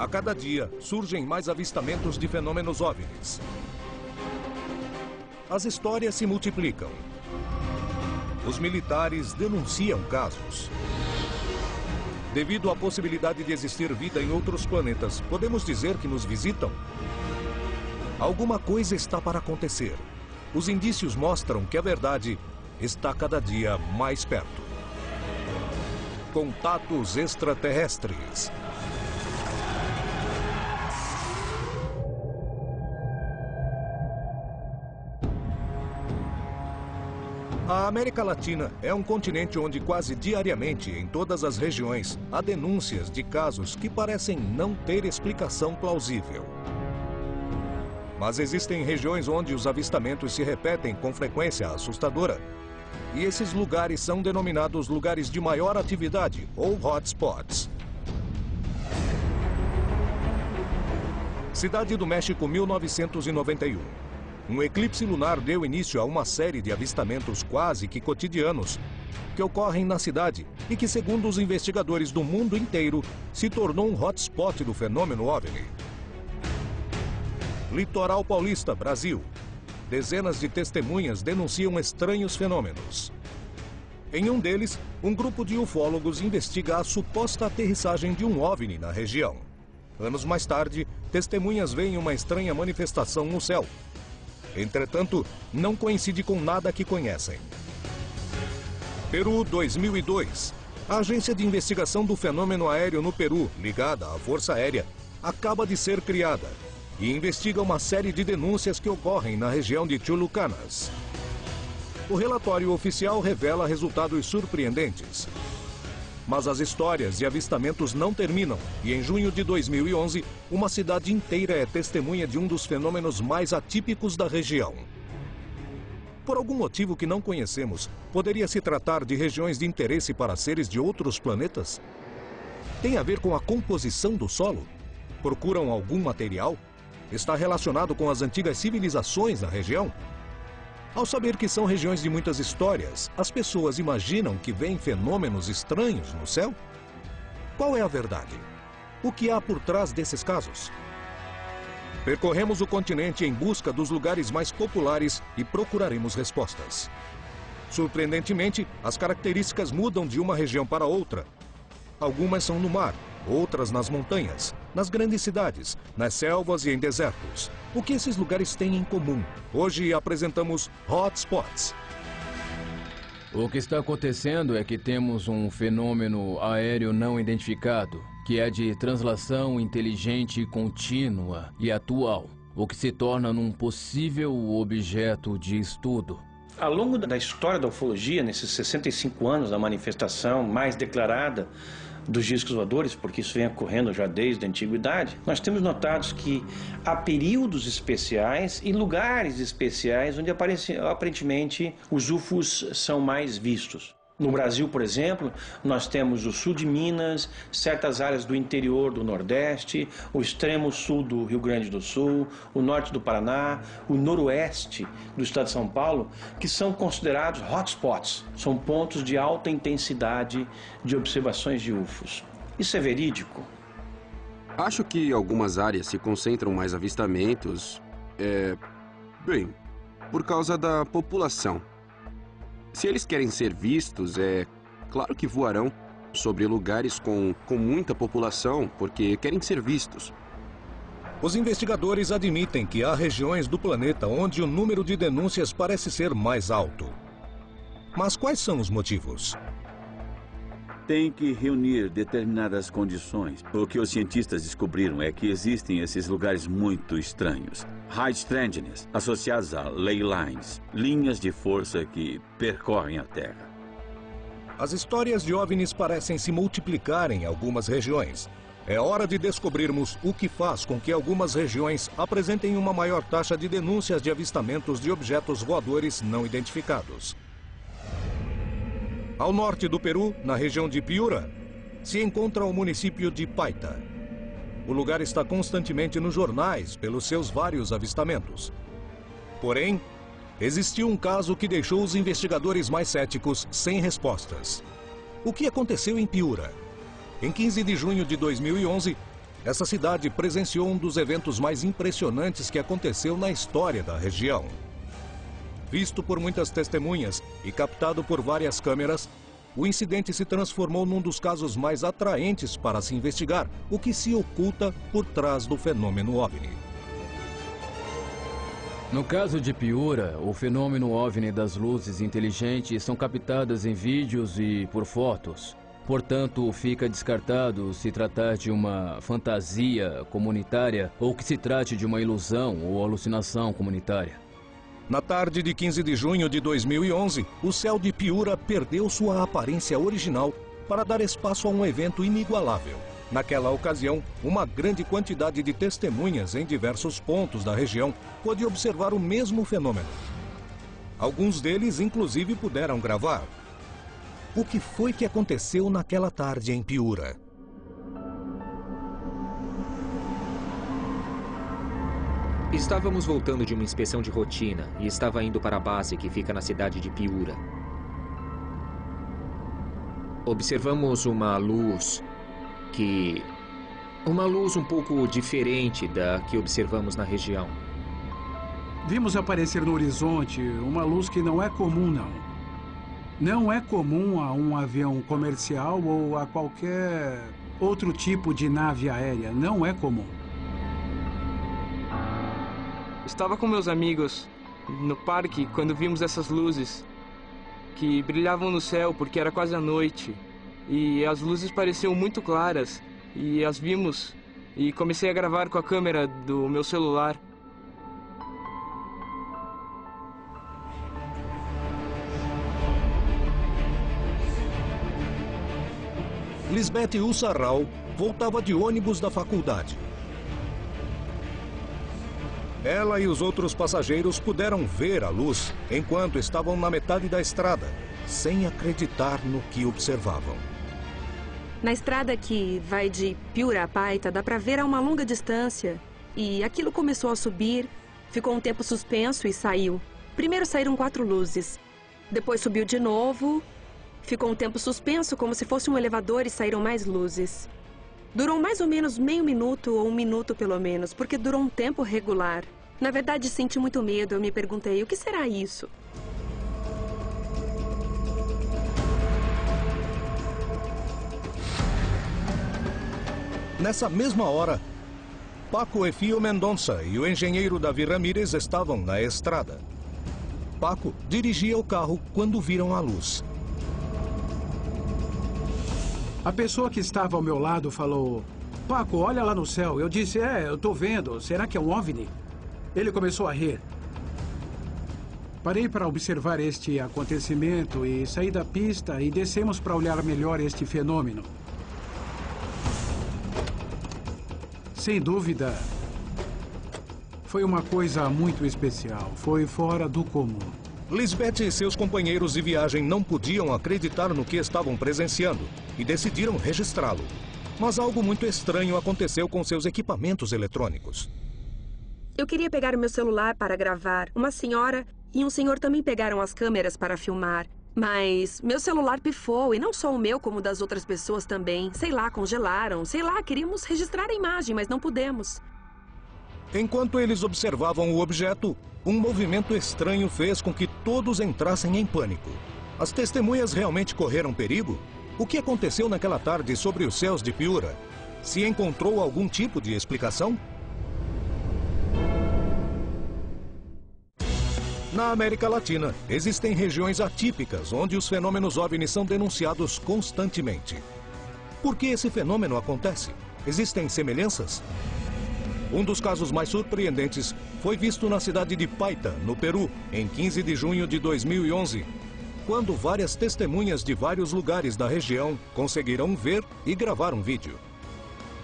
A cada dia, surgem mais avistamentos de fenômenos OVNIs. As histórias se multiplicam. Os militares denunciam casos. Devido à possibilidade de existir vida em outros planetas, podemos dizer que nos visitam? Alguma coisa está para acontecer. Os indícios mostram que a verdade está cada dia mais perto. Contatos extraterrestres. A América Latina é um continente onde quase diariamente, em todas as regiões, há denúncias de casos que parecem não ter explicação plausível. Mas existem regiões onde os avistamentos se repetem com frequência assustadora. E esses lugares são denominados lugares de maior atividade, ou hotspots. Cidade do México, 1991. Um eclipse lunar deu início a uma série de avistamentos quase que cotidianos que ocorrem na cidade e que, segundo os investigadores do mundo inteiro, se tornou um hotspot do fenômeno OVNI. Litoral Paulista, Brasil. Dezenas de testemunhas denunciam estranhos fenômenos. Em um deles, um grupo de ufólogos investiga a suposta aterrissagem de um OVNI na região. Anos mais tarde, testemunhas veem uma estranha manifestação no céu. Entretanto, não coincide com nada que conhecem. Peru, 2002. A Agência de Investigação do Fenômeno Aéreo no Peru, ligada à Força Aérea, acaba de ser criada e investiga uma série de denúncias que ocorrem na região de Chulucanas. O relatório oficial revela resultados surpreendentes. Mas as histórias e avistamentos não terminam, e em junho de 2011, uma cidade inteira é testemunha de um dos fenômenos mais atípicos da região. Por algum motivo que não conhecemos, poderia se tratar de regiões de interesse para seres de outros planetas? Tem a ver com a composição do solo? Procuram algum material? Está relacionado com as antigas civilizações da região? Ao saber que são regiões de muitas histórias, as pessoas imaginam que veem fenômenos estranhos no céu? Qual é a verdade? O que há por trás desses casos? Percorremos o continente em busca dos lugares mais populares e procuraremos respostas. Surpreendentemente, as características mudam de uma região para outra. Algumas são no mar, outras nas montanhas, nas grandes cidades, nas selvas e em desertos. O que esses lugares têm em comum? Hoje apresentamos Hotspots. O que está acontecendo é que temos um fenômeno aéreo não identificado, que é de translação inteligente contínua e atual, o que se torna num possível objeto de estudo. Ao longo da história da ufologia, nesses 65 anos da manifestação mais declarada dos discos voadores, porque isso vem ocorrendo já desde a antiguidade, nós temos notado que há períodos especiais e lugares especiais onde aparentemente os UFOs são mais vistos. No Brasil, por exemplo, nós temos o sul de Minas, certas áreas do interior do Nordeste, o extremo sul do Rio Grande do Sul, o norte do Paraná, o noroeste do estado de São Paulo, que são considerados hotspots, são pontos de alta intensidade de observações de UFOs. Isso é verídico? Acho que algumas áreas se concentram mais avistamentos, bem, por causa da população. Se eles querem ser vistos, é claro que voarão sobre lugares com muita população, porque querem ser vistos. Os investigadores admitem que há regiões do planeta onde o número de denúncias parece ser mais alto. Mas quais são os motivos? Tem que reunir determinadas condições. O que os cientistas descobriram é que existem esses lugares muito estranhos. High strangeness, associados a ley lines, linhas de força que percorrem a Terra. As histórias de OVNIs parecem se multiplicar em algumas regiões. É hora de descobrirmos o que faz com que algumas regiões apresentem uma maior taxa de denúncias de avistamentos de objetos voadores não identificados. Ao norte do Peru, na região de Piura, se encontra o município de Paita. O lugar está constantemente nos jornais pelos seus vários avistamentos. Porém, existiu um caso que deixou os investigadores mais céticos sem respostas. O que aconteceu em Piura? Em 15 de junho de 2011, essa cidade presenciou um dos eventos mais impressionantes que aconteceu na história da região. Visto por muitas testemunhas e captado por várias câmeras, o incidente se transformou num dos casos mais atraentes para se investigar o que se oculta por trás do fenômeno OVNI. No caso de Piura, o fenômeno OVNI das luzes inteligentes são captadas em vídeos e por fotos. Portanto, fica descartado se tratar de uma fantasia comunitária ou que se trate de uma ilusão ou alucinação comunitária. Na tarde de 15 de junho de 2011, o céu de Piura perdeu sua aparência original para dar espaço a um evento inigualável. Naquela ocasião, uma grande quantidade de testemunhas em diversos pontos da região pôde observar o mesmo fenômeno. Alguns deles, inclusive, puderam gravar. O que foi que aconteceu naquela tarde em Piura? Estávamos voltando de uma inspeção de rotina e estava indo para a base que fica na cidade de Piura. Observamos uma luz um pouco diferente da que observamos na região. Vimos aparecer no horizonte uma luz que não é comum, não. Não é comum a um avião comercial ou a qualquer outro tipo de nave aérea. Não é comum. Estava com meus amigos no parque quando vimos essas luzes que brilhavam no céu porque era quase a noite. E as luzes pareciam muito claras e as vimos e comecei a gravar com a câmera do meu celular. Lisbeth Ussarral voltava de ônibus da faculdade. Ela e os outros passageiros puderam ver a luz enquanto estavam na metade da estrada, sem acreditar no que observavam. Na estrada que vai de Piura a Paita, dá para ver a uma longa distância. E aquilo começou a subir, ficou um tempo suspenso e saiu. Primeiro saíram 4 luzes. Depois subiu de novo, ficou um tempo suspenso como se fosse um elevador e saíram mais luzes. Durou mais ou menos meio minuto ou 1 minuto pelo menos, porque durou um tempo regular. Na verdade, senti muito medo. Eu me perguntei, o que será isso? Nessa mesma hora, Paco Efio Mendonça e o engenheiro Davi Ramírez estavam na estrada. Paco dirigia o carro quando viram a luz. A pessoa que estava ao meu lado falou: Paco, olha lá no céu. Eu disse, eu tô vendo. Será que é um OVNI? Ele começou a rir. Parei para observar este acontecimento e saí da pista e descemos para olhar melhor este fenômeno. Sem dúvida, foi uma coisa muito especial. Foi fora do comum. Lisbeth e seus companheiros de viagem não podiam acreditar no que estavam presenciando e decidiram registrá-lo. Mas algo muito estranho aconteceu com seus equipamentos eletrônicos. Eu queria pegar o meu celular para gravar. Uma senhora e um senhor também pegaram as câmeras para filmar. Mas meu celular pifou, e não só o meu, como o das outras pessoas também. Sei lá, congelaram. Sei lá, queríamos registrar a imagem, mas não pudemos. Enquanto eles observavam o objeto, um movimento estranho fez com que todos entrassem em pânico. As testemunhas realmente correram perigo? O que aconteceu naquela tarde sobre os céus de Piura? Se encontrou algum tipo de explicação? Na América Latina, existem regiões atípicas onde os fenômenos OVNI são denunciados constantemente. Por que esse fenômeno acontece? Existem semelhanças? Um dos casos mais surpreendentes foi visto na cidade de Paita, no Peru, em 15 de junho de 2011, quando várias testemunhas de vários lugares da região conseguiram ver e gravar um vídeo.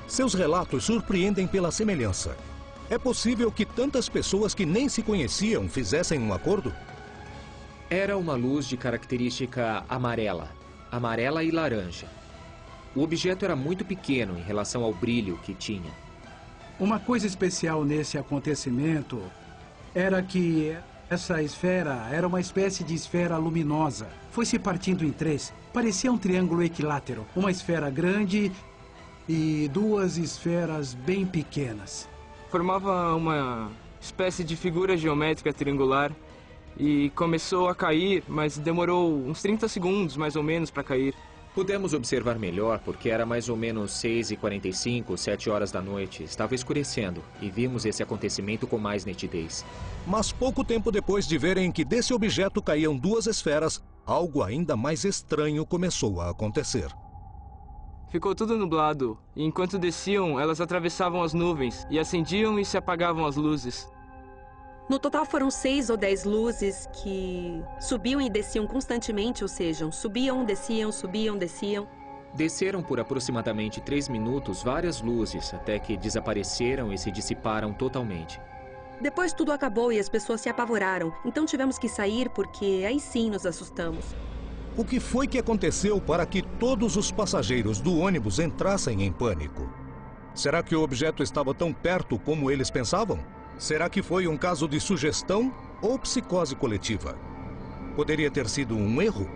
Seus relatos surpreendem pela semelhança. É possível que tantas pessoas que nem se conheciam fizessem um acordo? Era uma luz de característica amarela e laranja. O objeto era muito pequeno em relação ao brilho que tinha. Uma coisa especial nesse acontecimento era que essa esfera era uma espécie de esfera luminosa. Foi se partindo em 3. Parecia um triângulo equilátero. Uma esfera grande e duas esferas bem pequenas. Formava uma espécie de figura geométrica triangular e começou a cair, mas demorou uns 30 segundos mais ou menos para cair. Pudemos observar melhor porque era mais ou menos 6h45, 7 horas da noite. Estava escurecendo e vimos esse acontecimento com mais nitidez. Mas pouco tempo depois de verem que desse objeto caíam duas esferas, algo ainda mais estranho começou a acontecer. Ficou tudo nublado e enquanto desciam, elas atravessavam as nuvens e acendiam e se apagavam as luzes. No total foram 6 ou 10 luzes que subiam e desciam constantemente, ou seja, subiam, desciam. Desceram por aproximadamente 3 minutos várias luzes, até que desapareceram e se dissiparam totalmente. Depois tudo acabou e as pessoas se apavoraram, então tivemos que sair porque aí sim nos assustamos. O que foi que aconteceu para que todos os passageiros do ônibus entrassem em pânico? Será que o objeto estava tão perto como eles pensavam? Será que foi um caso de sugestão ou psicose coletiva? Poderia ter sido um erro?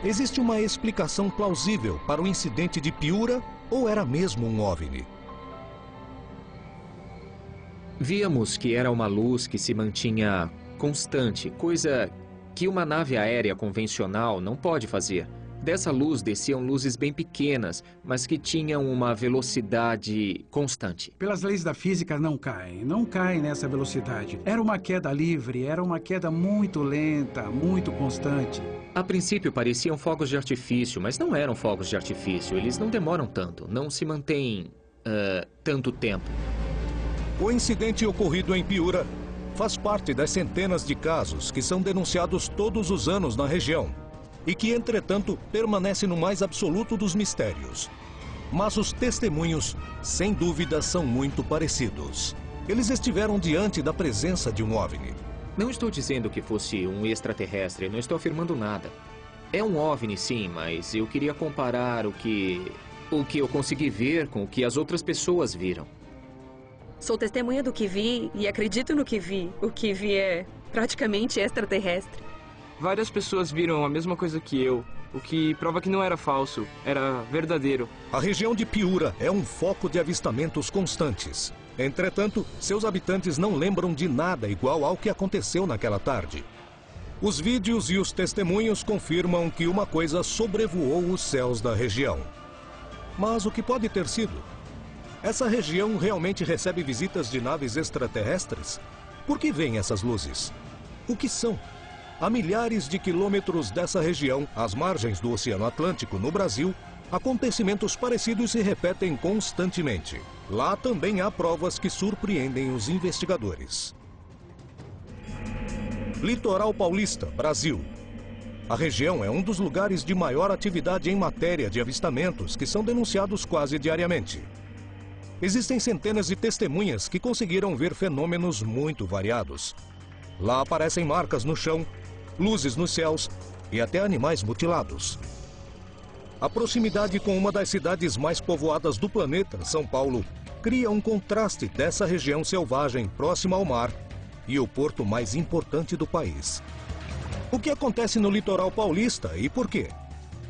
Existe uma explicação plausível para o incidente de Piura ou era mesmo um OVNI? Víamos que era uma luz que se mantinha constante, coisa que uma nave aérea convencional não pode fazer. Dessa luz desciam luzes bem pequenas, mas que tinham uma velocidade constante. Pelas leis da física não caem nessa velocidade. Era uma queda livre, era uma queda muito lenta, muito constante. A princípio pareciam fogos de artifício, mas não eram fogos de artifício. Eles não demoram tanto, não se mantêm tanto tempo. O incidente ocorrido em Piura faz parte das centenas de casos que são denunciados todos os anos na região e que, entretanto, permanece no mais absoluto dos mistérios. Mas os testemunhos, sem dúvida, são muito parecidos. Eles estiveram diante da presença de um OVNI. Não estou dizendo que fosse um extraterrestre, não estou afirmando nada. É um OVNI, sim, mas eu queria comparar o que eu consegui ver com o que as outras pessoas viram. Sou testemunha do que vi e acredito no que vi. O que vi é praticamente extraterrestre. Várias pessoas viram a mesma coisa que eu, o que prova que não era falso, era verdadeiro. A região de Piura é um foco de avistamentos constantes. Entretanto, seus habitantes não lembram de nada igual ao que aconteceu naquela tarde. Os vídeos e os testemunhos confirmam que uma coisa sobrevoou os céus da região. Mas o que pode ter sido? Essa região realmente recebe visitas de naves extraterrestres? Por que vêm essas luzes? O que são? A milhares de quilômetros dessa região, às margens do Oceano Atlântico, no Brasil, acontecimentos parecidos se repetem constantemente. Lá também há provas que surpreendem os investigadores. Litoral Paulista, Brasil. A região é um dos lugares de maior atividade em matéria de avistamentos que são denunciados quase diariamente. Existem centenas de testemunhas que conseguiram ver fenômenos muito variados. Lá aparecem marcas no chão, luzes nos céus e até animais mutilados. A proximidade com uma das cidades mais povoadas do planeta, São Paulo, cria um contraste dessa região selvagem próxima ao mar e o porto mais importante do país. O que acontece no litoral paulista e por quê?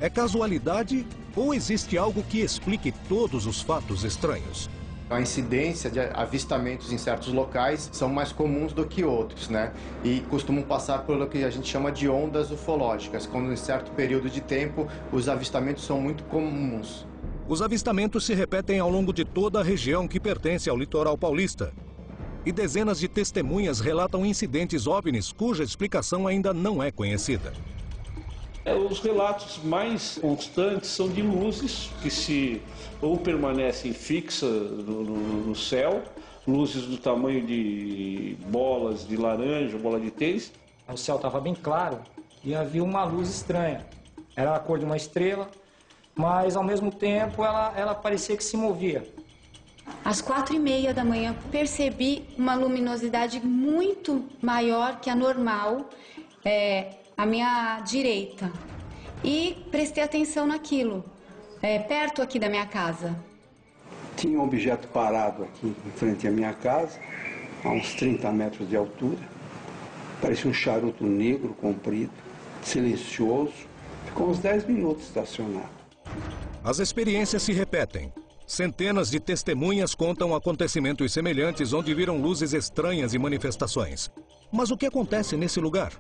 É casualidade ou existe algo que explique todos os fatos estranhos? A incidência de avistamentos em certos locais são mais comuns do que outros, né? E costumam passar pelo que a gente chama de ondas ufológicas, quando em certo período de tempo os avistamentos são muito comuns. Os avistamentos se repetem ao longo de toda a região que pertence ao litoral paulista. E dezenas de testemunhas relatam incidentes OVNIs cuja explicação ainda não é conhecida. Os relatos mais constantes são de luzes que ou permanecem fixas no céu, luzes do tamanho de bolas de laranja, bola de tênis. O céu estava bem claro e havia uma luz estranha. Era a cor de uma estrela, mas ao mesmo tempo ela parecia que se movia. Às 4h30 da manhã percebi uma luminosidade muito maior que a normal, à minha direita. E prestei atenção naquilo, perto aqui da minha casa. Tinha um objeto parado aqui em frente à minha casa, a uns 30 metros de altura. Parecia um charuto negro, comprido, silencioso. Ficou uns 10 minutos estacionado. As experiências se repetem. Centenas de testemunhas contam acontecimentos semelhantes onde viram luzes estranhas e manifestações. Mas o que acontece nesse lugar?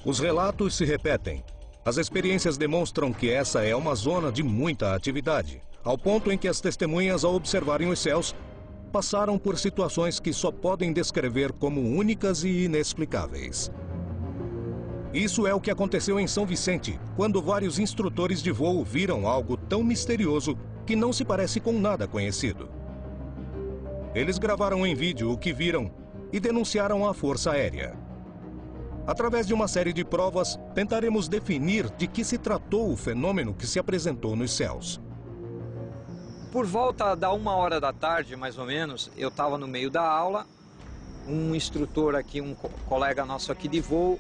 Os relatos se repetem. As experiências demonstram que essa é uma zona de muita atividade, ao ponto em que as testemunhas, ao observarem os céus, passaram por situações que só podem descrever como únicas e inexplicáveis. Isso é o que aconteceu em São Vicente, quando vários instrutores de voo viram algo tão misterioso que não se parece com nada conhecido. Eles gravaram em vídeo o que viram e denunciaram à Força Aérea. Através de uma série de provas, tentaremos definir de que se tratou o fenômeno que se apresentou nos céus. Por volta da 1h da tarde, mais ou menos, eu estava no meio da aula, um instrutor aqui, um colega nosso aqui de voo,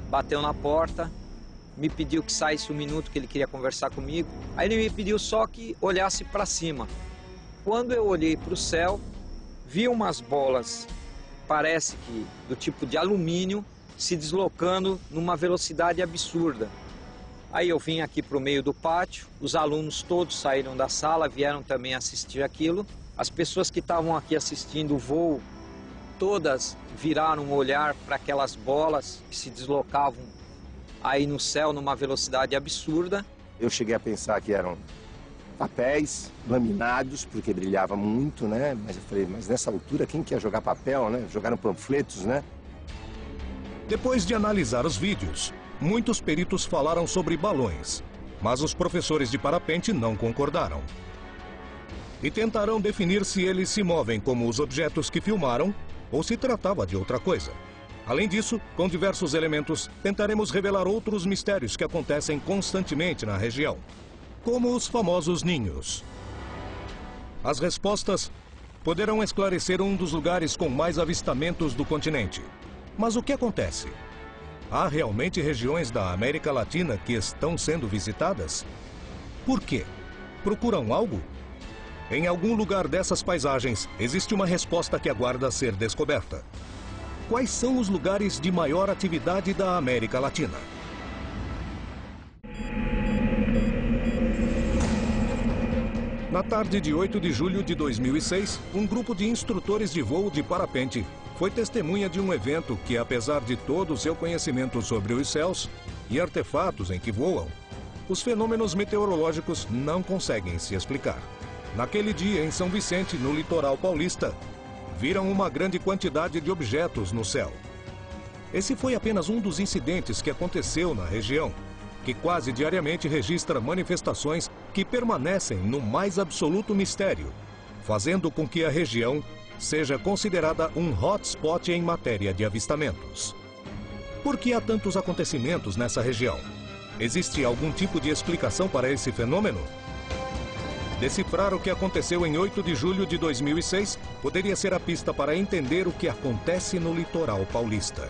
bateu na porta, me pediu que saísse um minuto, que ele queria conversar comigo. Aí ele me pediu só que olhasse para cima. Quando eu olhei para o céu, vi umas bolas, parece que do tipo de alumínio, se deslocando numa velocidade absurda. Aí eu vim aqui para o meio do pátio, os alunos todos saíram da sala, vieram também assistir aquilo. As pessoas que estavam aqui assistindo o voo, todas viraram o olhar para aquelas bolas que se deslocavam aí no céu numa velocidade absurda. Eu cheguei a pensar que eram papéis laminados, porque brilhava muito, né? Mas eu falei, mas nessa altura quem quer jogar papel, né? Jogaram panfletos, né? Depois de analisar os vídeos, muitos peritos falaram sobre balões, mas os professores de parapente não concordaram. E tentarão definir se eles se movem como os objetos que filmaram ou se tratava de outra coisa. Além disso, com diversos elementos, tentaremos revelar outros mistérios que acontecem constantemente na região, como os famosos ninhos. As respostas poderão esclarecer um dos lugares com mais avistamentos do continente. Mas o que acontece? Há realmente regiões da América Latina que estão sendo visitadas? Por quê? Procuram algo? Em algum lugar dessas paisagens, existe uma resposta que aguarda ser descoberta. Quais são os lugares de maior atividade da América Latina? Na tarde de 8 de julho de 2006, um grupo de instrutores de voo de parapente foi testemunha de um evento que, apesar de todo o seu conhecimento sobre os céus e artefatos em que voam, os fenômenos meteorológicos não conseguem se explicar. Naquele dia, em São Vicente, no litoral paulista, viram uma grande quantidade de objetos no céu. Esse foi apenas um dos incidentes que aconteceu na região, que quase diariamente registra manifestações que permanecem no mais absoluto mistério, fazendo com que a região seja considerada um hotspot em matéria de avistamentos. Por que há tantos acontecimentos nessa região? Existe algum tipo de explicação para esse fenômeno? Decifrar o que aconteceu em 8 de julho de 2006 poderia ser a pista para entender o que acontece no litoral paulista.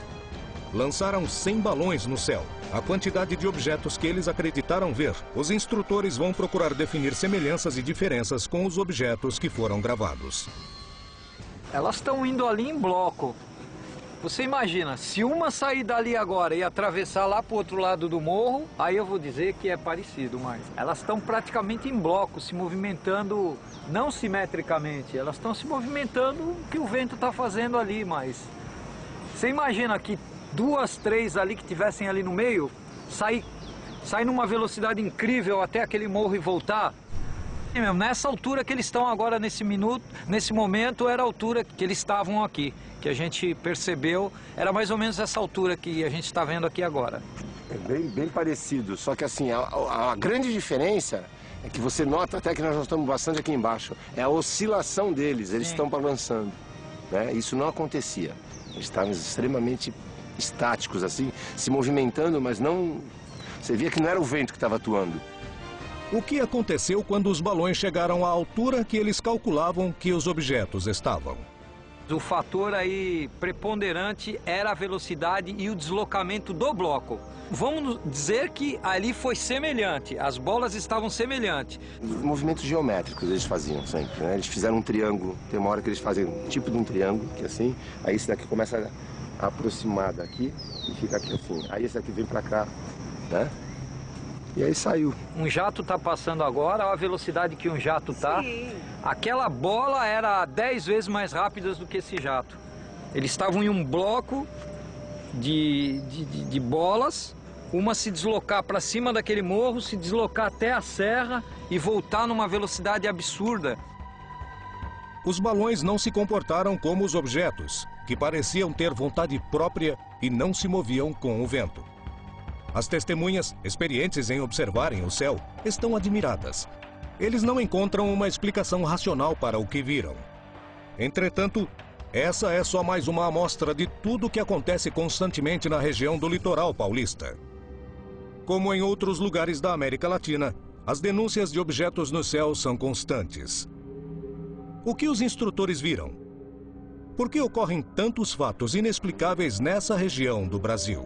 Lançaram 100 balões no céu, a quantidade de objetos que eles acreditaram ver. Os instrutores vão procurar definir semelhanças e diferenças com os objetos que foram gravados. Elas estão indo ali em bloco. Você imagina, se uma sair dali agora e atravessar lá para o outro lado do morro, aí eu vou dizer que é parecido, mas elas estão praticamente em bloco, se movimentando, não simetricamente, elas estão se movimentando o que o vento está fazendo ali, mas você imagina que 2, 3 ali que tivessem ali no meio, sair numa velocidade incrível até aquele morro e voltar. E mesmo, nessa altura que eles estão agora nesse momento, era a altura que eles estavam aqui, que a gente percebeu, era mais ou menos essa altura que a gente está vendo aqui agora. É bem parecido, só que assim, a grande diferença é que você nota até que nós estamos bastante aqui embaixo, é a oscilação deles, eles estão balançando, né? Isso não acontecia, eles estavam extremamente estáticos assim, se movimentando, mas não... Você via que não era o vento que estava atuando. O que aconteceu quando os balões chegaram à altura que eles calculavam que os objetos estavam? O fator aí preponderante era a velocidade e o deslocamento do bloco. Vamos dizer que ali foi semelhante, as bolas estavam semelhantes. Movimentos geométricos eles faziam sempre, né? Eles fizeram um triângulo, tem uma hora que eles fazem um tipo de um triângulo, que é assim, aí esse daqui começa a aproximar daqui e fica aqui assim. Aí esse daqui vem pra cá, né? E aí saiu. Um jato está passando agora, olha a velocidade que um jato está. Aquela bola era 10 vezes mais rápida do que esse jato. Eles estavam em um bloco de bolas, uma se deslocar para cima daquele morro, se deslocar até a serra e voltar numa velocidade absurda. Os balões não se comportaram como os objetos, que pareciam ter vontade própria e não se moviam com o vento. As testemunhas, experientes em observarem o céu, estão admiradas. Eles não encontram uma explicação racional para o que viram. Entretanto, essa é só mais uma amostra de tudo o que acontece constantemente na região do litoral paulista. Como em outros lugares da América Latina, as denúncias de objetos no céu são constantes. O que os instrutores viram? Por que ocorrem tantos fatos inexplicáveis nessa região do Brasil?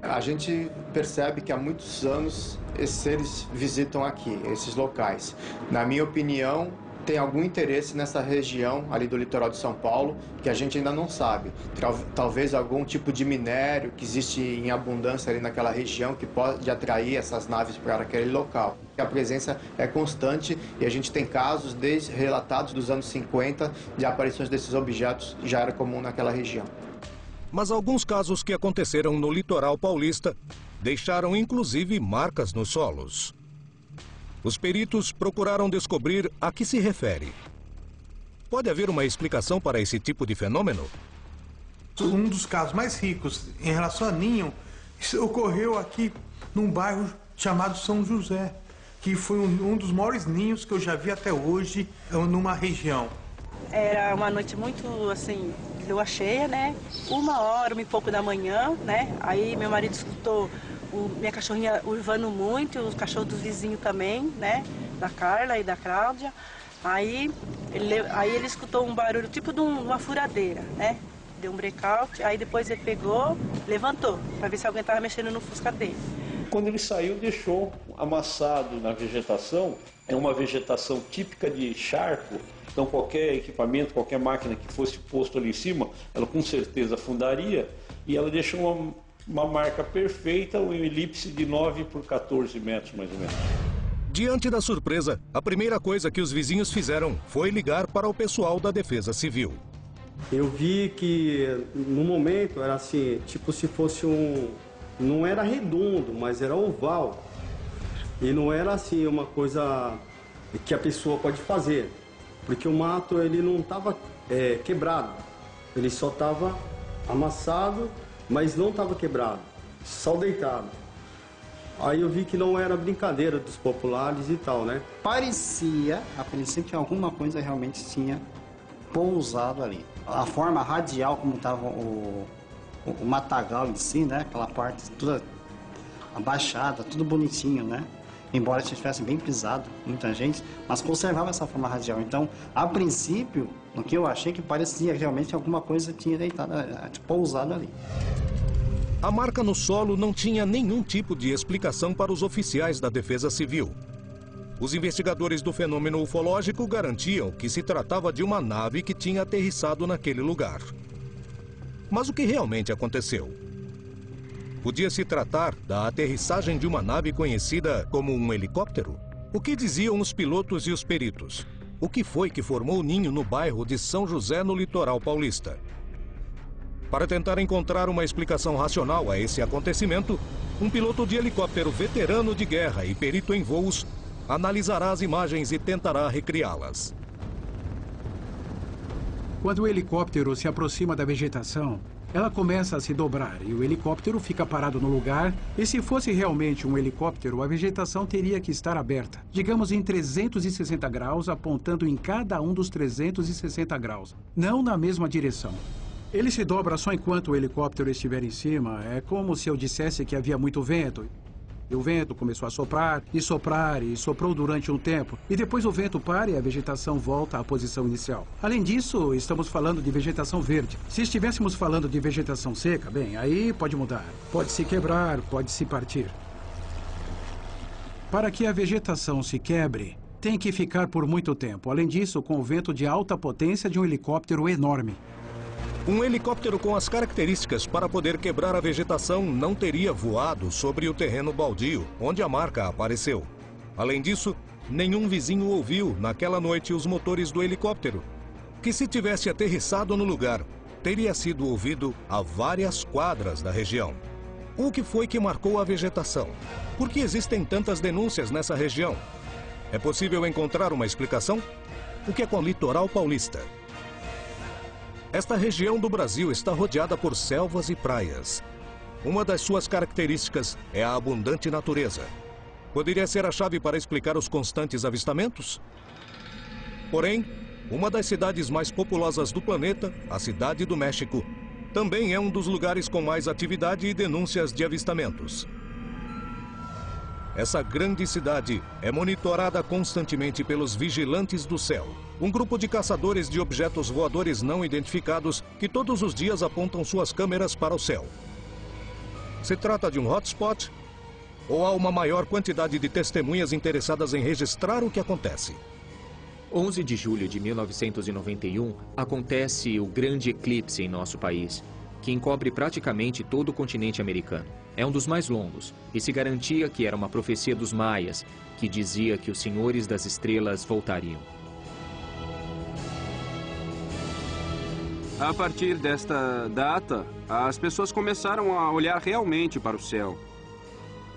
A gente percebe que há muitos anos esses seres visitam aqui, esses locais. Na minha opinião, tem algum interesse nessa região ali do litoral de São Paulo que a gente ainda não sabe. Talvez algum tipo de minério que existe em abundância ali naquela região que pode atrair essas naves para aquele local. A presença é constante e a gente tem casos relatados dos anos 50 de aparições desses objetos, já era comum naquela região. Mas alguns casos que aconteceram no litoral paulista deixaram inclusive marcas nos solos. Os peritos procuraram descobrir a que se refere. Pode haver uma explicação para esse tipo de fenômeno? Um dos casos mais ricos em relação a ninho ocorreu aqui num bairro chamado São José, que foi um dos maiores ninhos que eu já vi até hoje numa região. Era uma noite muito, assim, lua cheia, né? 1h e pouco da manhã, né? Aí meu marido escutou minha cachorrinha urvando muito, os cachorros dos vizinhos também, né? Da Carla e da Cláudia. Aí ele escutou um barulho tipo de uma furadeira, né? Deu um breakout, aí depois ele pegou, levantou, para ver se alguém estava mexendo no Fusca dele. Quando ele saiu, deixou amassado na vegetação. É uma vegetação típica de charco. Então qualquer equipamento, qualquer máquina que fosse posto ali em cima, ela com certeza afundaria. E ela deixou uma marca perfeita, um elipse de 9 por 14 metros, mais ou menos. Diante da surpresa, a primeira coisa que os vizinhos fizeram foi ligar para o pessoal da Defesa Civil. Eu vi que no momento era assim, tipo se fosse não era redondo, mas era oval. E não era assim uma coisa que a pessoa pode fazer. Porque o mato ele não estava quebrado, ele só estava amassado, mas não estava quebrado, só deitado. Aí eu vi que não era brincadeira dos populares e tal, né? Parecia, a princípio, que alguma coisa realmente tinha pousado ali. A forma radial como estava o matagal em si, né? Aquela parte toda abaixada, tudo bonitinho, né? Embora estivesse bem pisado, muita gente, mas conservava essa forma radial. Então, a princípio, o que eu achei que parecia realmente que alguma coisa tinha deitado, pousado ali. A marca no solo não tinha nenhum tipo de explicação para os oficiais da Defesa Civil. Os investigadores do fenômeno ufológico garantiam que se tratava de uma nave que tinha aterrissado naquele lugar. Mas o que realmente aconteceu? Podia se tratar da aterrissagem de uma nave conhecida como um helicóptero? O que diziam os pilotos e os peritos? O que foi que formou o ninho no bairro de São José, no litoral paulista? Para tentar encontrar uma explicação racional a esse acontecimento, um piloto de helicóptero veterano de guerra e perito em voos analisará as imagens e tentará recriá-las. Quando o helicóptero se aproxima da vegetação, ela começa a se dobrar e o helicóptero fica parado no lugar. E se fosse realmente um helicóptero, a vegetação teria que estar aberta, digamos em 360 graus, apontando em cada um dos 360 graus, não na mesma direção. Ele se dobra só enquanto o helicóptero estiver em cima. É como se eu dissesse que havia muito vento. E o vento começou a soprar e soprar e soprou durante um tempo. E depois o vento para e a vegetação volta à posição inicial. Além disso, estamos falando de vegetação verde. Se estivéssemos falando de vegetação seca, bem, aí pode mudar. Pode se quebrar, pode se partir. Para que a vegetação se quebre, tem que ficar por muito tempo. Além disso, com o vento de alta potência de um helicóptero enorme. Um helicóptero com as características para poder quebrar a vegetação não teria voado sobre o terreno baldio, onde a marca apareceu. Além disso, nenhum vizinho ouviu naquela noite os motores do helicóptero, que se tivesse aterrissado no lugar, teria sido ouvido a várias quadras da região. O que foi que marcou a vegetação? Por que existem tantas denúncias nessa região? É possível encontrar uma explicação? O que é com o litoral paulista? Esta região do Brasil está rodeada por selvas e praias. Uma das suas características é a abundante natureza. Poderia ser a chave para explicar os constantes avistamentos? Porém, uma das cidades mais populosas do planeta, a Cidade do México, também é um dos lugares com mais atividade e denúncias de avistamentos. Essa grande cidade é monitorada constantemente pelos Vigilantes do Céu, um grupo de caçadores de objetos voadores não identificados que todos os dias apontam suas câmeras para o céu. Se trata de um hotspot ou há uma maior quantidade de testemunhas interessadas em registrar o que acontece? 11 de julho de 1991, acontece o grande eclipse em nosso país, que encobre praticamente todo o continente americano. É um dos mais longos, e se garantia que era uma profecia dos maias, que dizia que os senhores das estrelas voltariam. A partir desta data, as pessoas começaram a olhar realmente para o céu.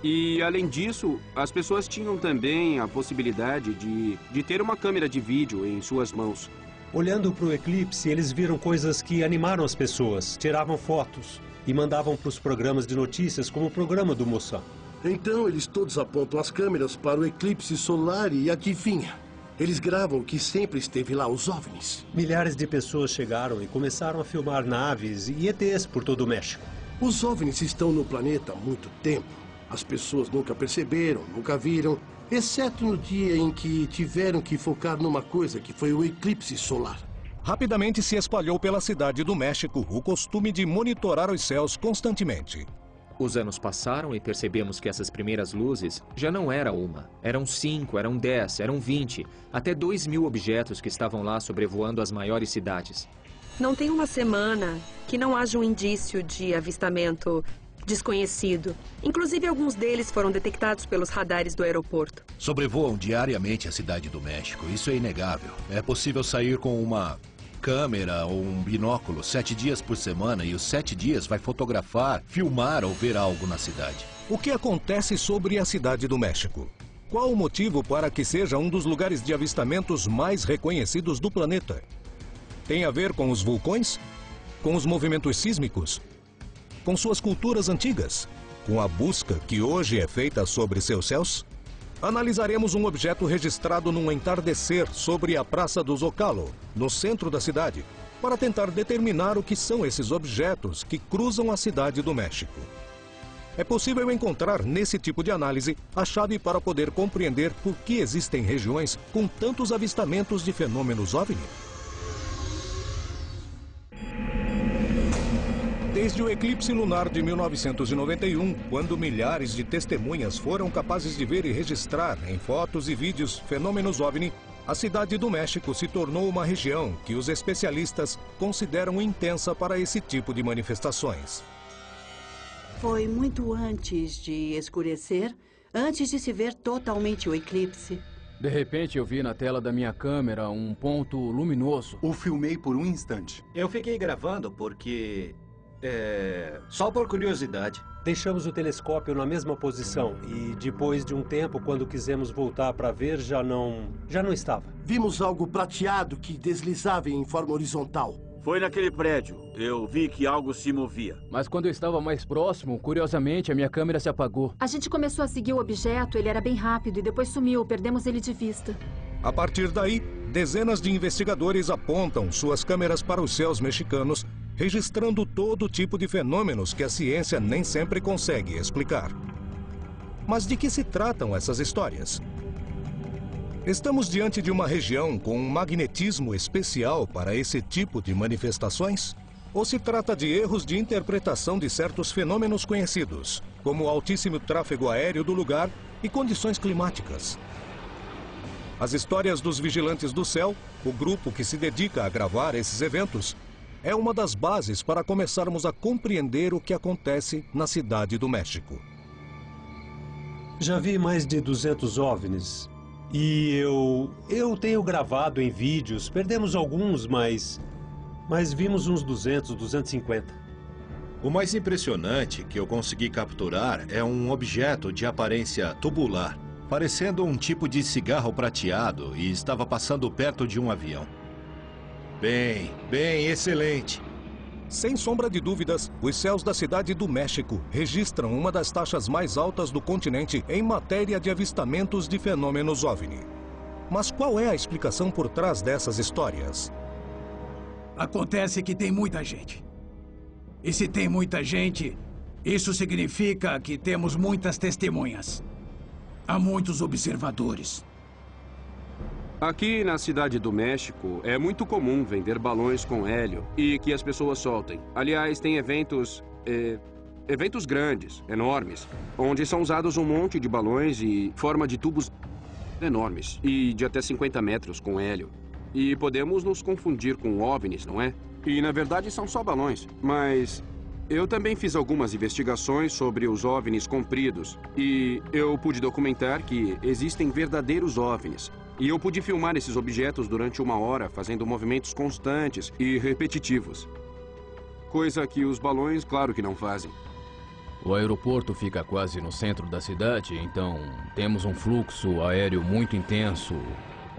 E, além disso, as pessoas tinham também a possibilidade de ter uma câmera de vídeo em suas mãos. Olhando para o eclipse, eles viram coisas que animaram as pessoas, tiravam fotos e mandavam para os programas de notícias, como o programa do Moção. Então, eles todos apontam as câmeras para o eclipse solar e adivinha? Eles gravam o que sempre esteve lá, os OVNIs. Milhares de pessoas chegaram e começaram a filmar naves e ETs por todo o México. Os OVNIs estão no planeta há muito tempo. As pessoas nunca perceberam, nunca viram, exceto no dia em que tiveram que focar numa coisa que foi o eclipse solar. Rapidamente se espalhou pela Cidade do México o costume de monitorar os céus constantemente. Os anos passaram e percebemos que essas primeiras luzes já não era uma. Eram 5, eram 10, eram 20, até 2.000 objetos que estavam lá sobrevoando as maiores cidades. Não tem uma semana que não haja um indício de avistamento desconhecido. Inclusive, alguns deles foram detectados pelos radares do aeroporto. Sobrevoam diariamente a Cidade do México, isso é inegável. É possível sair com uma câmera ou um binóculo 7 dias por semana e os 7 dias vai fotografar, filmar ou ver algo na cidade. O que acontece sobre a Cidade do México? Qual o motivo para que seja um dos lugares de avistamentos mais reconhecidos do planeta? Tem a ver com os vulcões? Com os movimentos sísmicos? Com suas culturas antigas? Com a busca que hoje é feita sobre seus céus? Analisaremos um objeto registrado num entardecer sobre a Praça do Zocalo, no centro da cidade, para tentar determinar o que são esses objetos que cruzam a Cidade do México. É possível encontrar nesse tipo de análise a chave para poder compreender por que existem regiões com tantos avistamentos de fenômenos OVNI. Desde o eclipse lunar de 1991, quando milhares de testemunhas foram capazes de ver e registrar em fotos e vídeos fenômenos OVNI, a Cidade do México se tornou uma região que os especialistas consideram intensa para esse tipo de manifestações. Foi muito antes de escurecer, antes de se ver totalmente o eclipse. De repente eu vi na tela da minha câmera um ponto luminoso. O filmei por um instante. Eu fiquei gravando porque... só por curiosidade. Deixamos o telescópio na mesma posição e depois de um tempo, quando quisemos voltar para ver, já não estava. Vimos algo prateado que deslizava em forma horizontal. Foi naquele prédio. Eu vi que algo se movia. Mas quando eu estava mais próximo, curiosamente, a minha câmera se apagou. A gente começou a seguir o objeto, ele era bem rápido e depois sumiu, perdemos ele de vista. A partir daí, dezenas de investigadores apontam suas câmeras para os céus mexicanos, registrando todo tipo de fenômenos que a ciência nem sempre consegue explicar. Mas de que se tratam essas histórias? Estamos diante de uma região com um magnetismo especial para esse tipo de manifestações? Ou se trata de erros de interpretação de certos fenômenos conhecidos, como o altíssimo tráfego aéreo do lugar e condições climáticas? As histórias dos Vigilantes do Céu, o grupo que se dedica a gravar esses eventos, é uma das bases para começarmos a compreender o que acontece na Cidade do México. Já vi mais de 200 OVNIs. E eu tenho gravado em vídeos. Perdemos alguns, mas vimos uns 200, 250. O mais impressionante que eu consegui capturar é um objeto de aparência tubular, parecendo um tipo de cigarro prateado, e estava passando perto de um avião. Bem, excelente. Sem sombra de dúvidas, os céus da Cidade do México registram uma das taxas mais altas do continente em matéria de avistamentos de fenômenos OVNI. Mas qual é a explicação por trás dessas histórias? Acontece que tem muita gente. E se tem muita gente, isso significa que temos muitas testemunhas. Há muitos observadores. Aqui na Cidade do México, é muito comum vender balões com hélio e que as pessoas soltem. Aliás, tem eventos grandes, enormes, onde são usados um monte de balões e forma de tubos enormes e de até 50 metros com hélio. E podemos nos confundir com OVNIs, não é? E na verdade são só balões, mas eu também fiz algumas investigações sobre os OVNIs compridos e eu pude documentar que existem verdadeiros OVNIs. E eu pude filmar esses objetos durante 1 hora, fazendo movimentos constantes e repetitivos. Coisa que os balões, claro que não fazem. O aeroporto fica quase no centro da cidade, então temos um fluxo aéreo muito intenso,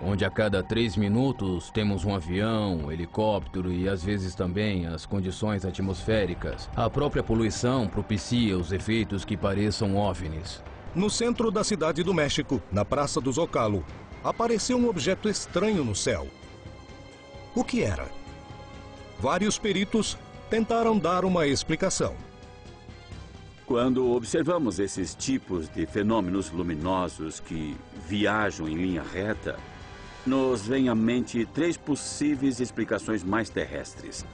onde a cada 3 minutos temos um avião, helicóptero e às vezes também as condições atmosféricas. A própria poluição propicia os efeitos que pareçam OVNIs. No centro da Cidade do México, na Praça do Zocalo, apareceu um objeto estranho no céu. O que era? Vários peritos tentaram dar uma explicação. Quando observamos esses tipos de fenômenos luminosos que viajam em linha reta, nos vem à mente 3 possíveis explicações mais terrestres.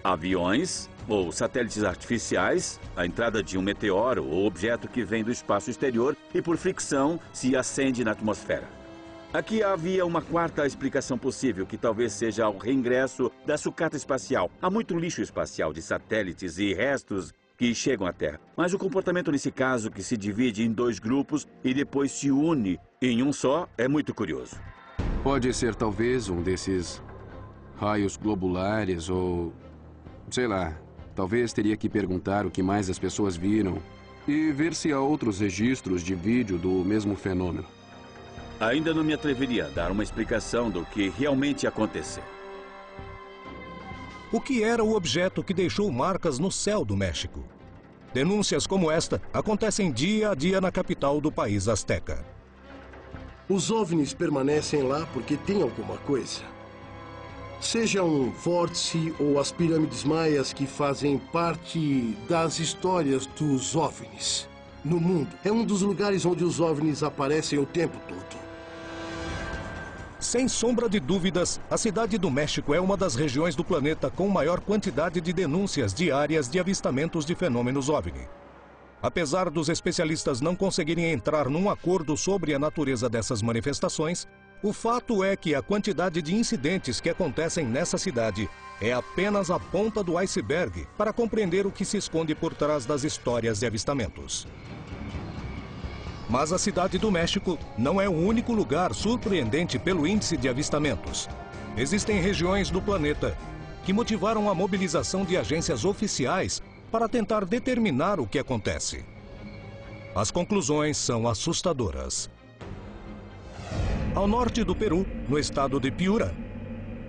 Aviões ou satélites artificiais, a entrada de um meteoro ou objeto que vem do espaço exterior e por fricção se acende na atmosfera. Aqui havia uma 4ª explicação possível, que talvez seja o reingresso da sucata espacial. Há muito lixo espacial de satélites e restos que chegam à Terra. Mas o comportamento nesse caso, que se divide em 2 grupos e depois se une em um só, é muito curioso. Pode ser talvez um desses raios globulares ou... sei lá, talvez teria que perguntar o que mais as pessoas viram e ver se há outros registros de vídeo do mesmo fenômeno. Ainda não me atreveria a dar uma explicação do que realmente aconteceu. O que era o objeto que deixou marcas no céu do México? Denúncias como esta acontecem dia a dia na capital do país azteca. Os OVNIs permanecem lá porque tem alguma coisa. Seja um vórtice ou as pirâmides maias que fazem parte das histórias dos OVNIs no mundo. É um dos lugares onde os OVNIs aparecem o tempo todo. Sem sombra de dúvidas, a Cidade do México é uma das regiões do planeta com maior quantidade de denúncias diárias de avistamentos de fenômenos OVNI. Apesar dos especialistas não conseguirem entrar num acordo sobre a natureza dessas manifestações, o fato é que a quantidade de incidentes que acontecem nessa cidade é apenas a ponta do iceberg para compreender o que se esconde por trás das histórias de avistamentos. Mas a Cidade do México não é o único lugar surpreendente pelo índice de avistamentos. Existem regiões do planeta que motivaram a mobilização de agências oficiais para tentar determinar o que acontece. As conclusões são assustadoras. Ao norte do Peru, no estado de Piura,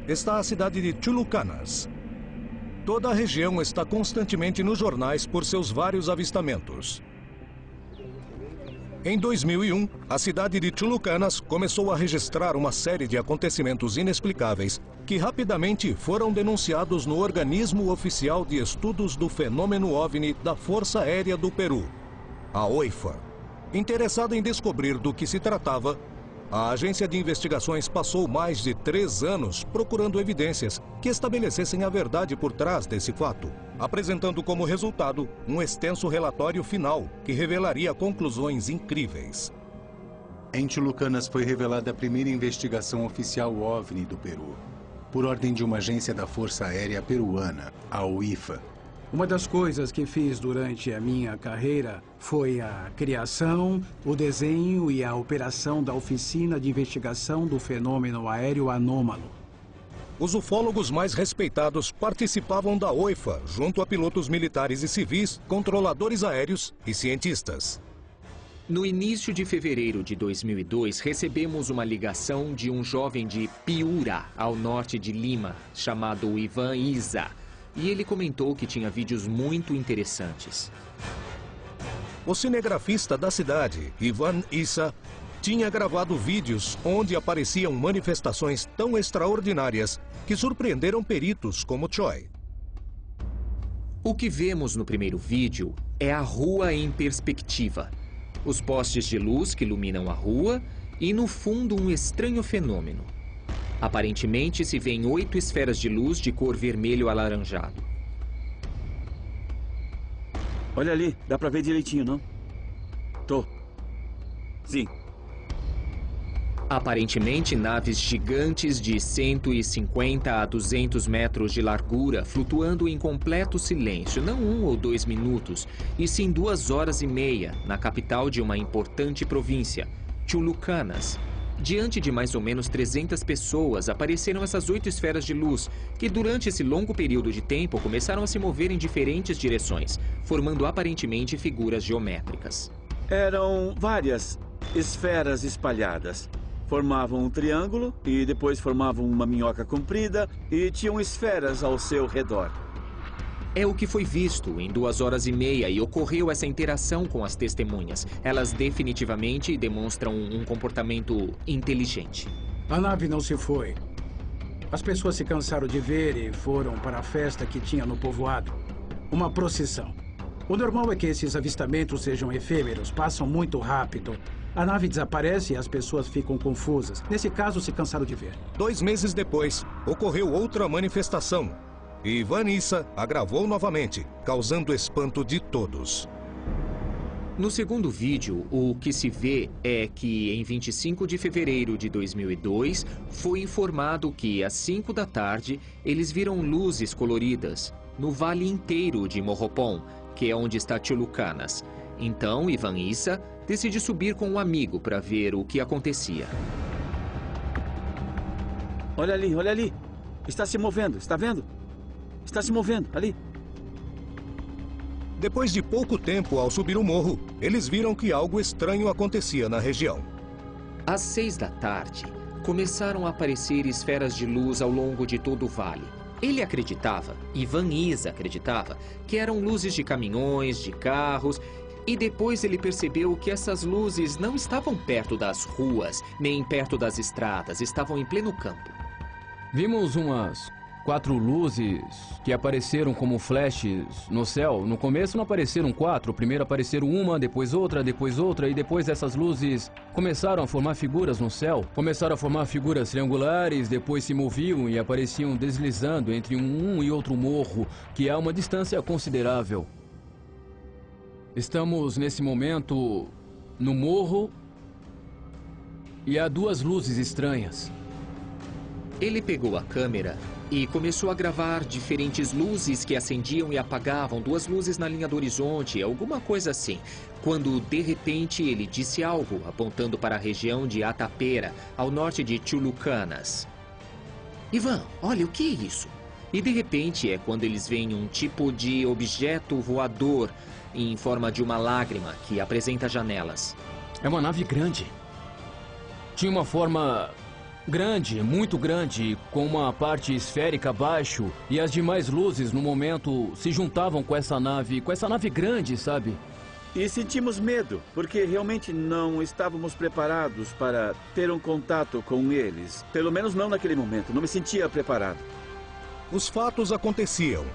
está a cidade de Chulucanas. Toda a região está constantemente nos jornais por seus vários avistamentos. Em 2001, a cidade de Chulucanas começou a registrar uma série de acontecimentos inexplicáveis que rapidamente foram denunciados no Organismo Oficial de Estudos do Fenômeno OVNI da Força Aérea do Peru, a OIFA. Interessada em descobrir do que se tratava, a agência de investigações passou mais de 3 anos procurando evidências que estabelecessem a verdade por trás desse fato, apresentando como resultado um extenso relatório final que revelaria conclusões incríveis. Em Chulucanas foi revelada a primeira investigação oficial OVNI do Peru. por ordem de uma agência da Força Aérea Peruana, a UIFA. Uma das coisas que fiz durante a minha carreira foi a criação, o desenho e a operação da Oficina de Investigação do Fenômeno Aéreo Anômalo. Os ufólogos mais respeitados participavam da OIFA, junto a pilotos militares e civis, controladores aéreos e cientistas. No início de fevereiro de 2002, recebemos uma ligação de um jovem de Piura, ao norte de Lima, chamado Ivan Isa. E ele comentou que tinha vídeos muito interessantes. O cinegrafista da cidade, Ivan Isa, tinha gravado vídeos onde apareciam manifestações tão extraordinárias que surpreenderam peritos como Choi. O que vemos no primeiro vídeo é a rua em perspectiva. Os postes de luz que iluminam a rua e, no fundo, um estranho fenômeno. Aparentemente, se vêem 8 esferas de luz de cor vermelho alaranjado. Olha ali, dá pra ver direitinho, não? Sim. Aparentemente, naves gigantes de 150 a 200 metros de largura, flutuando em completo silêncio, não 1 ou 2 minutos, e sim 2 horas e meia, na capital de uma importante província, Chulucanas. Diante de mais ou menos 300 pessoas, apareceram essas 8 esferas de luz, que durante esse longo período de tempo começaram a se mover em diferentes direções, formando aparentemente figuras geométricas. Eram várias esferas espalhadas. Formavam um triângulo e depois formavam uma minhoca comprida e tinham esferas ao seu redor. É o que foi visto em 2 horas e meia e ocorreu essa interação com as testemunhas. Elas definitivamente demonstram um comportamento inteligente. A nave não se foi. As pessoas se cansaram de ver e foram para a festa que tinha no povoado. Uma procissão. O normal é que esses avistamentos sejam efêmeros, passam muito rápido. A nave desaparece e as pessoas ficam confusas. Nesse caso, se cansaram de ver. 2 meses depois, ocorreu outra manifestação. E Vanessa agravou novamente, causando espanto de todos. No segundo vídeo, o que se vê é que em 25 de fevereiro de 2002, foi informado que às 5 da tarde, eles viram luzes coloridas no vale inteiro de Morropón, que é onde está Chulucanas. Então, Ivan Isa decide subir com um amigo para ver o que acontecia. Olha ali. Está se movendo, está vendo? Está se movendo, ali. Depois de pouco tempo, ao subir o morro, eles viram que algo estranho acontecia na região. Às 6 da tarde, começaram a aparecer esferas de luz ao longo de todo o vale. Ele acreditava, Ivan Isa acreditava, que eram luzes de caminhões, de carros, e depois ele percebeu que essas luzes não estavam perto das ruas, nem perto das estradas, estavam em pleno campo. Vimos umas 4 luzes que apareceram como flashes no céu. No começo não apareceram 4, primeiro apareceram uma, depois outra, e depois essas luzes começaram a formar figuras no céu. Começaram a formar figuras triangulares, depois se moviam e apareciam deslizando entre um e outro morro, que há uma distância considerável. Estamos nesse momento no morro e há 2 luzes estranhas. Ele pegou a câmera e começou a gravar diferentes luzes que acendiam e apagavam, 2 luzes na linha do horizonte, alguma coisa assim. Quando, de repente, ele disse algo, apontando para a região de Atapera, ao norte de Chulucanas. Ivan, olha, o que é isso? E, de repente, é quando eles veem um tipo de objeto voador em forma de uma lágrima que apresenta janelas. É uma nave grande. Tinha uma forma grande, muito grande, com uma parte esférica abaixo, e as demais luzes, no momento, se juntavam com essa nave grande, sabe? E sentimos medo, porque realmente não estávamos preparados para ter um contato com eles. Pelo menos não naquele momento, não me sentia preparado. Os fatos aconteciam.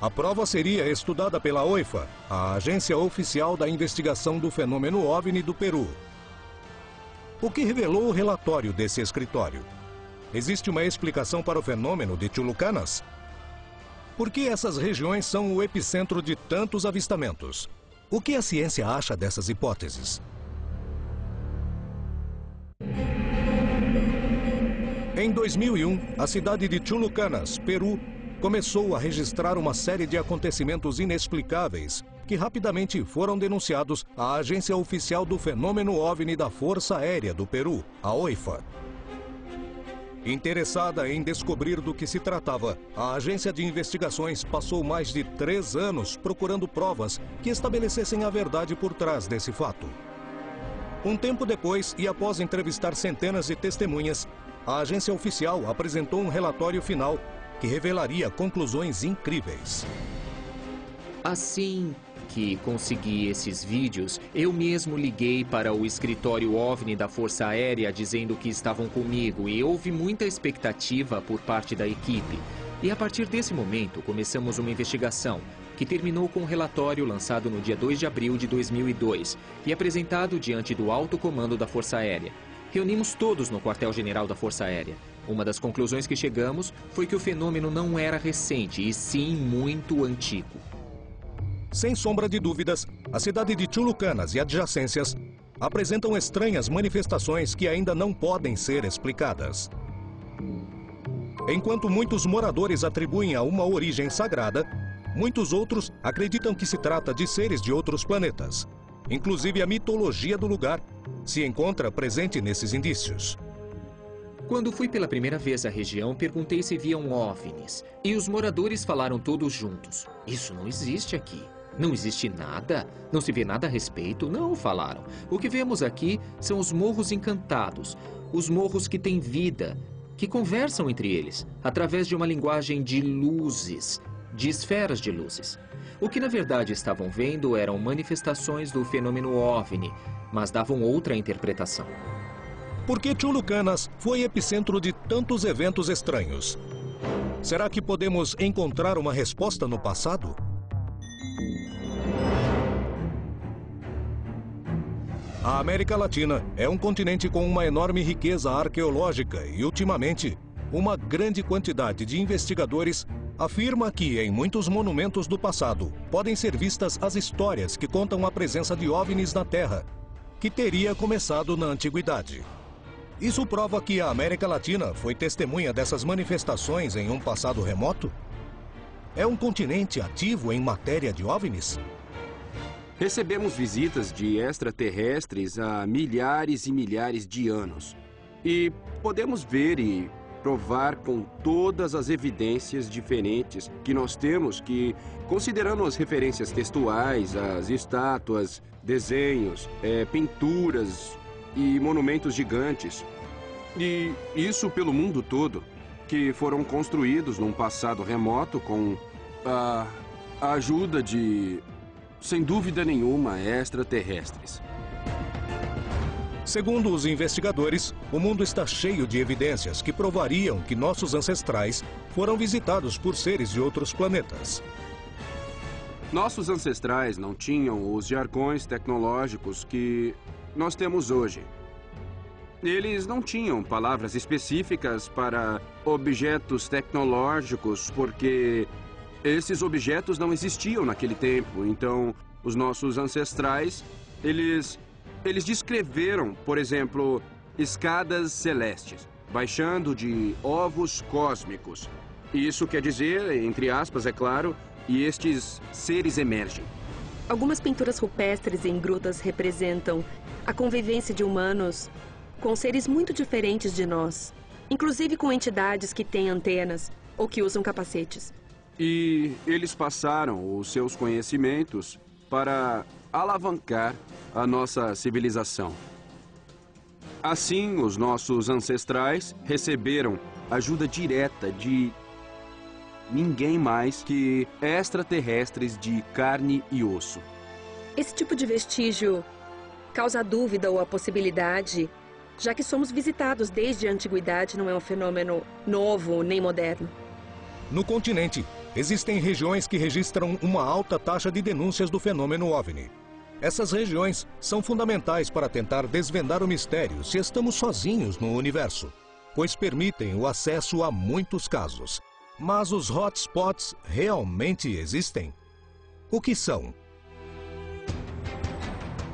A prova seria estudada pela OIFA, a Agência Oficial da Investigação do Fenômeno OVNI do Peru. O que revelou o relatório desse escritório? Existe uma explicação para o fenômeno de Chulucanas? Por que essas regiões são o epicentro de tantos avistamentos? O que a ciência acha dessas hipóteses? Em 2001, a cidade de Chulucanas, Peru, começou a registrar uma série de acontecimentos inexplicáveis que rapidamente foram denunciados à Agência Oficial do Fenômeno OVNI da Força Aérea do Peru, a OIFA. Interessada em descobrir do que se tratava, a agência de investigações passou mais de 3 anos procurando provas que estabelecessem a verdade por trás desse fato. Um tempo depois, e após entrevistar centenas de testemunhas, a agência oficial apresentou um relatório final que revelaria conclusões incríveis. Assim que consegui esses vídeos, eu mesmo liguei para o escritório OVNI da Força Aérea dizendo que estavam comigo e houve muita expectativa por parte da equipe. E a partir desse momento, começamos uma investigação que terminou com um relatório lançado no dia 2 de abril de 2002 e apresentado diante do alto comando da Força Aérea. Reunimos todos no quartel-general da Força Aérea. Uma das conclusões que chegamos foi que o fenômeno não era recente, e sim muito antigo. Sem sombra de dúvidas, a cidade de Chulucanas e adjacências apresentam estranhas manifestações que ainda não podem ser explicadas. Enquanto muitos moradores atribuem a uma origem sagrada, muitos outros acreditam que se trata de seres de outros planetas. Inclusive a mitologia do lugar se encontra presente nesses indícios. Quando fui pela primeira vez à região, perguntei se viam OVNIs. E os moradores falaram todos juntos. Isso não existe aqui. Não existe nada. Não se vê nada a respeito. Não, falaram. O que vemos aqui são os morros encantados. Os morros que têm vida, que conversam entre eles, através de uma linguagem de luzes, de esferas de luzes. O que na verdade estavam vendo eram manifestações do fenômeno OVNI, mas davam outra interpretação. Por que Chulucanas foi epicentro de tantos eventos estranhos? Será que podemos encontrar uma resposta no passado? A América Latina é um continente com uma enorme riqueza arqueológica e, ultimamente, uma grande quantidade de investigadores afirma que, em muitos monumentos do passado, podem ser vistas as histórias que contam a presença de OVNIs na Terra, que teria começado na Antiguidade. Isso prova que a América Latina foi testemunha dessas manifestações em um passado remoto? É um continente ativo em matéria de OVNIs? Recebemos visitas de extraterrestres há milhares e milhares de anos. E podemos ver e provar com todas as evidências diferentes que nós temos que, considerando as referências textuais, as estátuas, desenhos, pinturas e monumentos gigantes. E isso pelo mundo todo, que foram construídos num passado remoto com a ajuda de, sem dúvida nenhuma, extraterrestres. Segundo os investigadores, o mundo está cheio de evidências que provariam que nossos ancestrais foram visitados por seres de outros planetas. Nossos ancestrais não tinham os jargões tecnológicos que nós temos hoje. Eles não tinham palavras específicas para objetos tecnológicos, porque esses objetos não existiam naquele tempo. Então, os nossos ancestrais, eles descreveram, por exemplo, escadas celestes, baixando de ovos cósmicos. Isso quer dizer, entre aspas, é claro, e estes seres emergem. Algumas pinturas rupestres em grutas representam a convivência de humanos com seres muito diferentes de nós, inclusive com entidades que têm antenas ou que usam capacetes. E eles passaram os seus conhecimentos para alavancar a nossa civilização. Assim, os nossos ancestrais receberam ajuda direta de ninguém mais que extraterrestres de carne e osso. Esse tipo de vestígio causa a dúvida ou a possibilidade, já que somos visitados desde a antiguidade, não é um fenômeno novo nem moderno. No continente, existem regiões que registram uma alta taxa de denúncias do fenômeno OVNI. Essas regiões são fundamentais para tentar desvendar o mistério se estamos sozinhos no universo, pois permitem o acesso a muitos casos. Mas os hotspots realmente existem? O que são?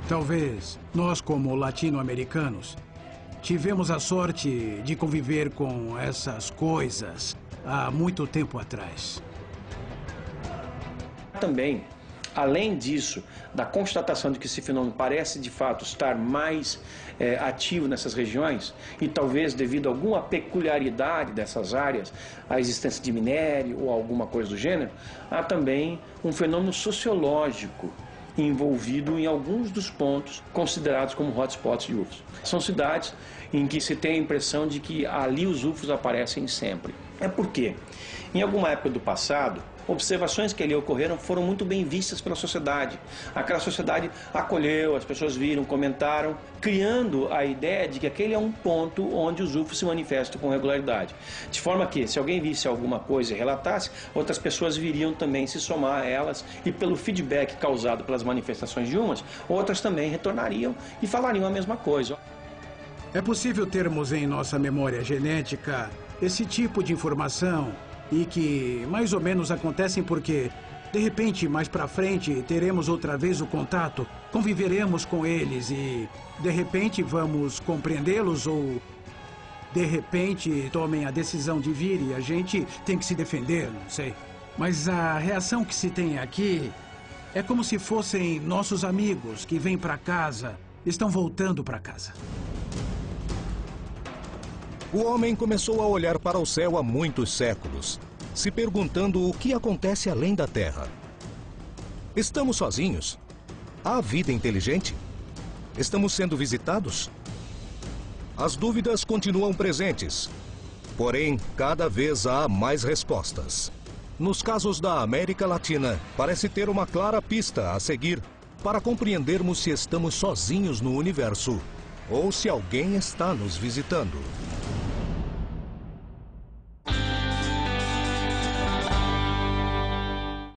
Talvez nós, como latino-americanos, tivemos a sorte de conviver com essas coisas há muito tempo atrás. Também, além disso, da constatação de que esse fenômeno parece de fato estar mais ativo nessas regiões, e talvez devido a alguma peculiaridade dessas áreas, a existência de minério ou alguma coisa do gênero, há também um fenômeno sociológico envolvido em alguns dos pontos considerados como hotspots de UFOs. São cidades em que se tem a impressão de que ali os UFOs aparecem sempre. É porque, em alguma época do passado, observações que ali ocorreram foram muito bem vistas pela sociedade. Aquela sociedade acolheu, as pessoas viram, comentaram, criando a ideia de que aquele é um ponto onde os UFOs se manifestam com regularidade. De forma que, se alguém visse alguma coisa e relatasse, outras pessoas viriam também se somar a elas e, pelo feedback causado pelas manifestações de umas, outras também retornariam e falariam a mesma coisa. É possível termos em nossa memória genética esse tipo de informação e que mais ou menos acontecem porque, de repente, mais pra frente, teremos outra vez o contato, conviveremos com eles e, de repente, vamos compreendê-los ou, de repente, tomem a decisão de vir e a gente tem que se defender, não sei. Mas a reação que se tem aqui é como se fossem nossos amigos que vêm pra casa, estão voltando pra casa. O homem começou a olhar para o céu há muitos séculos, se perguntando o que acontece além da Terra. Estamos sozinhos? Há vida inteligente? Estamos sendo visitados? As dúvidas continuam presentes, porém, cada vez há mais respostas. Nos casos da América Latina, parece ter uma clara pista a seguir para compreendermos se estamos sozinhos no universo ou se alguém está nos visitando.